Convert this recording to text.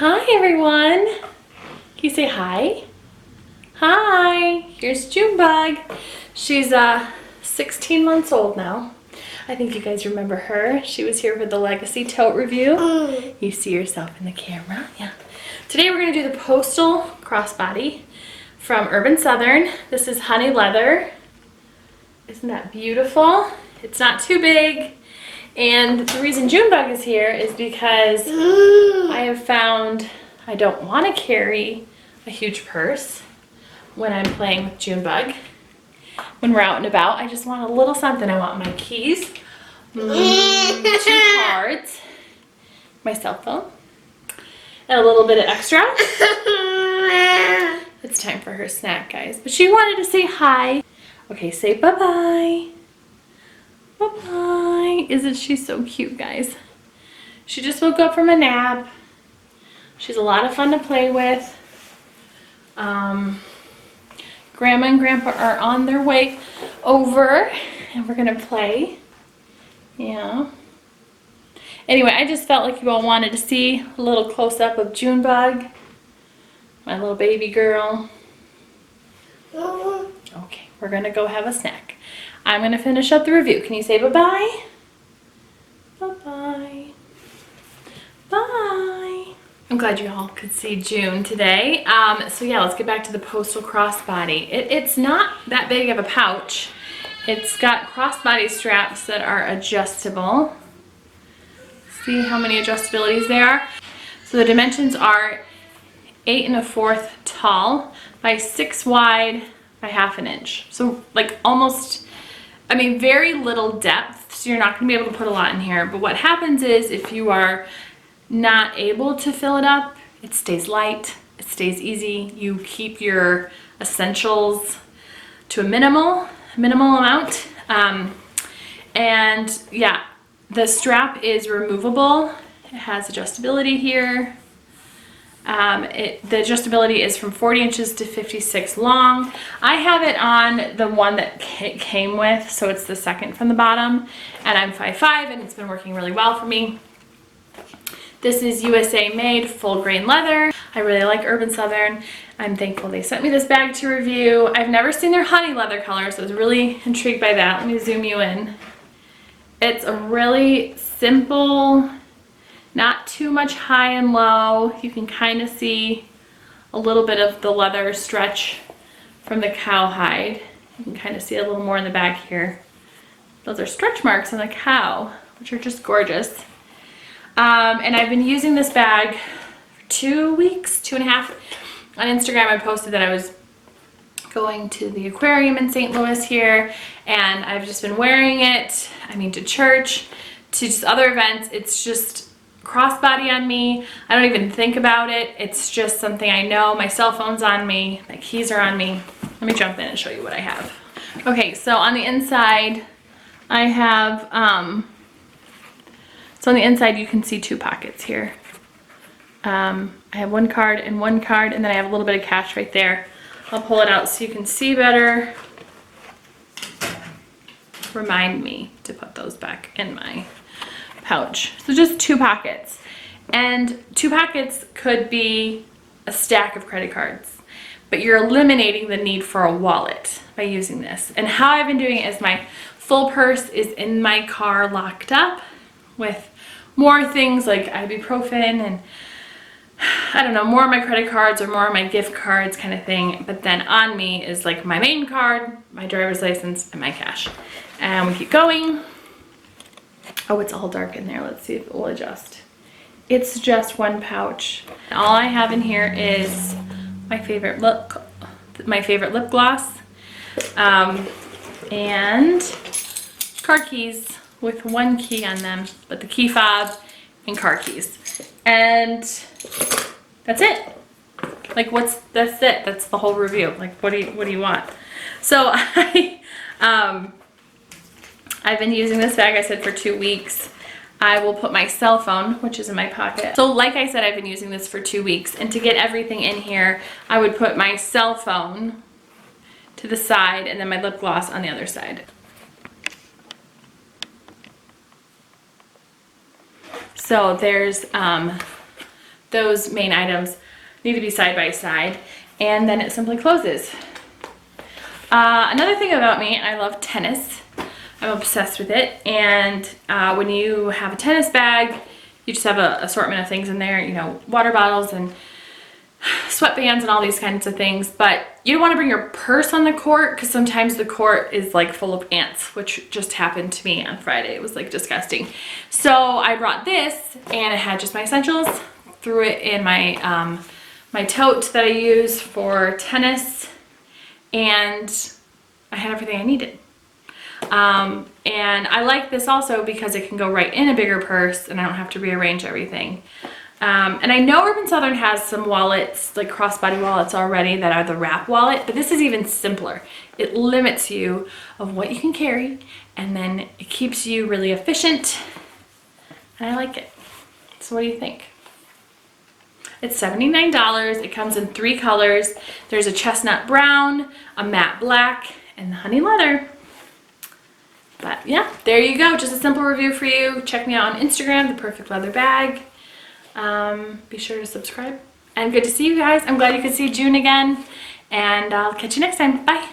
Hi everyone. Can you say hi? Hi. Here's Junebug. She's 16 months old now. I think you guys remember her. She was here for the Legacy Tote review. You see yourself in the camera. Yeah. Today we're going to do the Postal Crossbody from Urban Southern. This is honey leather. Isn't that beautiful? It's not too big. And the reason Junebug is here is because I have found I don't want to carry a huge purse when I'm playing with Junebug. When we're out and about, I just want a little something. I want my keys, 2 cards, my cell phone, and a little bit of extra. It's time for her snack, guys. But she wanted to say hi. Okay, say bye-bye. Bye-bye. Isn't she so cute, guys? She just woke up from a nap. She's a lot of fun to play with. Grandma and Grandpa are on their way over and we're gonna play. Yeah. Anyway, I just felt like you all wanted to see a little close-up of Junebug, my little baby girl. Okay, we're gonna go have a snack. I'm gonna finish up the review. Can you say bye-bye? Bye-bye. Bye. I'm glad you all could see June today. So yeah, let's get back to the Postal Crossbody. It's not that big of a pouch. It's got crossbody straps that are adjustable. See how many adjustabilities there are? So the dimensions are 8 1/4 tall by 6 wide by 1/2 inch. So like almost, I mean, very little depth. So you're not gonna be able to put a lot in here. But what happens is if you are not able to fill it up, it stays light, it stays easy. You keep your essentials to a minimal amount. And yeah, the strap is removable. It has adjustability here. The adjustability is from 40 inches to 56 long. I have it on the one that it came with, so it's the second from the bottom, and I'm 5'5", and it's been working really well for me. This is USA made, full grain leather. I really like Urban Southern. I'm thankful they sent me this bag to review. I've never seen their honey leather color, so I was really intrigued by that. Let me zoom you in. It's a really simple, not too much high and low. You can kind of see a little bit of the leather stretch from the cowhide. You can kind of see a little more in the back here. Those are stretch marks on the cow, which are just gorgeous. And I've been using this bag for 2 weeks, 2.5. On Instagram, I posted that I was going to the aquarium in St. Louis here, and I've just been wearing it. I mean, to church, to just other events. It's just crossbody on me. I don't even think about it. It's just something I know. My cell phone's on me. My keys are on me. Let me jump in and show you what I have. Okay, so on the inside, I have, so on the inside you can see 2 pockets here. I have 1 card and 1 card, and then I have a little bit of cash right there. I'll pull it out so you can see better. Remind me to put those back in my pouch. So just 2 pockets. And 2 pockets could be a stack of credit cards, but you're eliminating the need for a wallet by using this. And how I've been doing it is my full purse is in my car locked up with more things like ibuprofen and I don't know, more of my credit cards or more of my gift cards kind of thing. But then on me is like my main card, my driver's license, and my cash. And we keep going. Oh, it's all dark in there. Let's see if it will adjust. It's just 1 pouch. All I have in here is my favorite lip gloss, and car keys with 1 key on them, but the key fob and car keys. And that's it. Like that's it. That's the whole review. Like what do you want? So I've been using this bag, I said, for 2 weeks. I will put my cell phone, which is in my pocket. So like I said, I've been using this for 2 weeks, and to get everything in here, I would put my cell phone to the side and then my lip gloss on the other side. So there's those main items need to be side by side, and then it simply closes. Another thing about me, I love tennis. I'm obsessed with it, and when you have a tennis bag, you just have an assortment of things in there, you know, water bottles and sweatbands and all these kinds of things, but you don't want to bring your purse on the court because sometimes the court is like full of ants, which just happened to me on Friday. It was like disgusting. So I brought this, and it had just my essentials, threw it in my my tote that I use for tennis, and I had everything I needed. And I like this also because it can go right in a bigger purse and I don't have to rearrange everything. And I know Urban Southern has some wallets, like crossbody wallets already that are the wrap wallet, but this is even simpler. It limits you of what you can carry, and then it keeps you really efficient, and I like it. So what do you think? It's $79. It comes in 3 colors. There's a chestnut brown, a matte black, and the honey leather. But yeah, there you go. Just a simple review for you. Check me out on Instagram, The Perfect Leather Bag. Be sure to subscribe. And good to see you guys. I'm glad you could see June again. And I'll catch you next time. Bye.